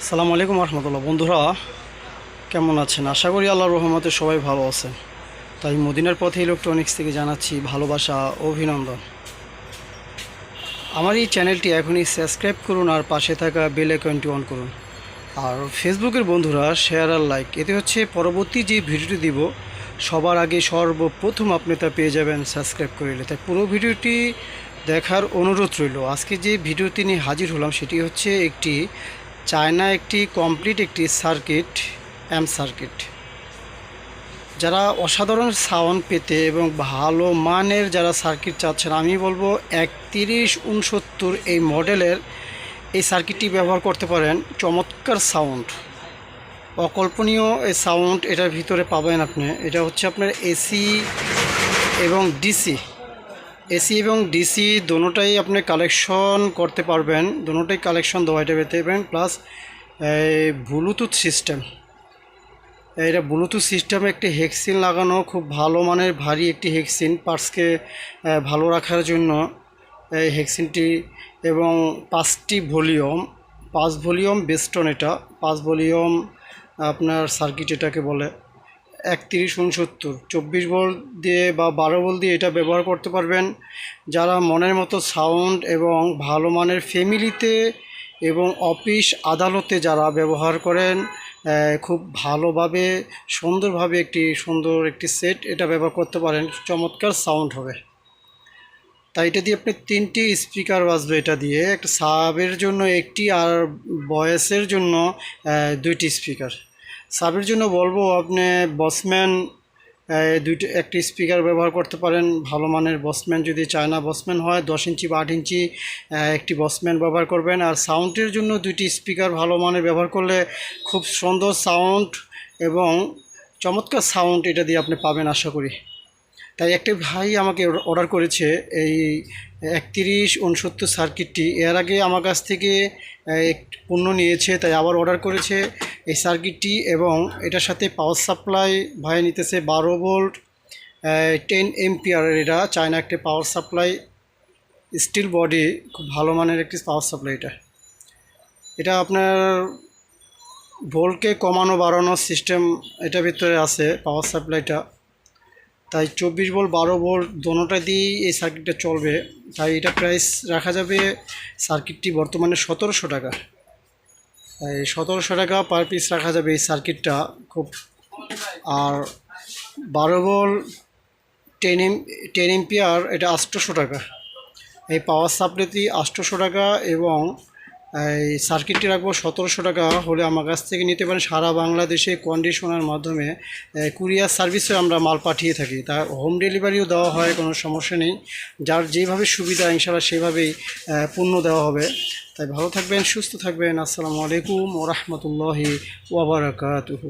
আসসালামু আলাইকুম রহমতুল্লাহ। বন্ধুরা কেমন আছেন? আশা করি আল্লাহর রহমতে সবাই ভালো আছেন। তাই মদিনার পথে ইলেকট্রনিক্স থেকে জানাচ্ছি ভালোবাসা ও অভিনন্দন। আমার এই চ্যানেলটি এখনই সাবস্ক্রাইব করুন আর পাশে থাকা বেল আইকনটি অন করুন। আর ফেসবুকের বন্ধুরা শেয়ার আর লাইক, এতে হচ্ছে পরবর্তী যে ভিডিওটি দিব সবার আগে সর্বপ্রথম আপনি তা পেয়ে যাবেন সাবস্ক্রাইব করলে। তাই পুরো ভিডিওটি দেখার অনুরোধ রইল। আজকে যে ভিডিওটি নিয়ে হাজির হলাম সেটি হচ্ছে চায়না কমপ্লিট একটি সার্কিট, অ্যাম্প সার্কিট। যারা অসাধারণ সাউন্ড পেতে এবং ভালো মানের যারা সার্কিট চাচ্ছেন, আমি বলবো 3169 এই মডেলের এই সার্কিটটি ব্যবহার করতে পারেন। চমৎকার সাউন্ড, অকল্পনীয় এই সাউন্ড এটার ভিতরে পাবেন আপনি। এটা হচ্ছে আপনার এবং ডিসি এসি এবং ডিসি দোনোটাই আপনি কালেকশন করতে পারবেন। দোনোটাই কালেকশন দেওয়া এটা পেতে পারবেন। প্লাস ব্লুটুথ সিস্টেম, এটা ব্লুটুথ সিস্টেমে একটি হেক্সিন লাগানো, খুব ভালো মানের ভারী একটি হেক্সিন পার্টসকে ভালো রাখার জন্য এই হেক্সিনটি। এবং 5টি ভলিউম, 5 ভলিউম বেস্টন, এটা 5 ভলিউম আপনার সার্কিট এটাকে বলে। 3169 24 ভোল্ট দিয়ে বা 12 ভোল্ট দিয়ে এটা ব্যবহার করতে পারবেন। যারা মনের মতো সাউন্ড এবং ভালো মানের ফ্যামিলিতে এবং অফিস আদালতে যারা ব্যবহার করেন, খুব ভালোভাবে সুন্দরভাবে সুন্দর একটি সেট এটা ব্যবহার করতে পারেন। চমৎকার সাউন্ড হবে। তাই এটা দিয়ে আপনি 3টি স্পিকার বাজবে। এটা দিয়ে একটা সাবের জন্য একটি, আর ভয়েসের জন্য 2টি স্পিকার। সাবের জন্য বলবো আপনি বসম্যান একটি স্পিকার ব্যবহার করতে পারেন। ভালো মানের বসম্যান, যদি চায়না বসম্যান হয় 10 ইঞ্চি বা 8 ইঞ্চি একটি বসম্যান ব্যবহার করবেন। আর সাউন্ডের জন্য 2টি স্পিকার ভালো মানের ব্যবহার করলে খুব সুন্দর সাউন্ড এবং চমৎকার সাউন্ড এটা দিয়ে আপনি পাবেন আশা করি। তাই একটি ভাই আমাকে অর্ডার করেছে এই 3169 সার্কিটটি। এর আগে আমার কাছ থেকে পণ্য নিয়েছে, তাই আবার অর্ডার করেছে এই সার্কিটটি। এবং এটার সাথে পাওয়ার সাপ্লাই ভাই নিতেছে 12 ভোল্ট 10 এম্পিয়ারের। এটা চায়না একটি পাওয়ার সাপ্লাই, স্টিল বডি, খুব ভালো মানের একটি পাওয়ার সাপ্লাই। এটা আপনার ভোল্টকে কমানো বাড়ানোর সিস্টেম এটার ভিতরে আছে পাওয়ার সাপ্লাইটা। তাই 24 ভোল্ট 12 ভোল্ট দোনোটা দিয়েই এই সার্কিটটা চলবে। তাই এটা প্রাইস রাখা যাবে, সার্কিটটি বর্তমানে 1700 টাকা। তাই 1700 টাকা পার পিস রাখা যাবে এই সার্কিটটা খুব। আর 12 ভোল্ট 10 এম্পিয়ার এটা 800 টাকা। এই পাওয়ার সাপ্লাইটি 800 টাকা এবং এই সার্কিটটি রাখবো 1700 টাকা। হলে আমার কাছ থেকে নিতে পারেন। সারা বাংলাদেশে কন্ডিশনার মাধ্যমে কুরিয়ার সার্ভিসে আমরা মাল পাঠিয়ে থাকি। তা হোম ডেলিভারিও দেওয়া হয়, কোনো সমস্যা নেই। যার যেভাবে সুবিধা ইনশাআল্লাহ সেভাবেই পণ্য দেওয়া হবে। তাই ভালো থাকবেন, সুস্থ থাকবেন। আসসালামু আলাইকুম ওয়া রাহমাতুল্লাহি ওয়া বারাকাতুহু।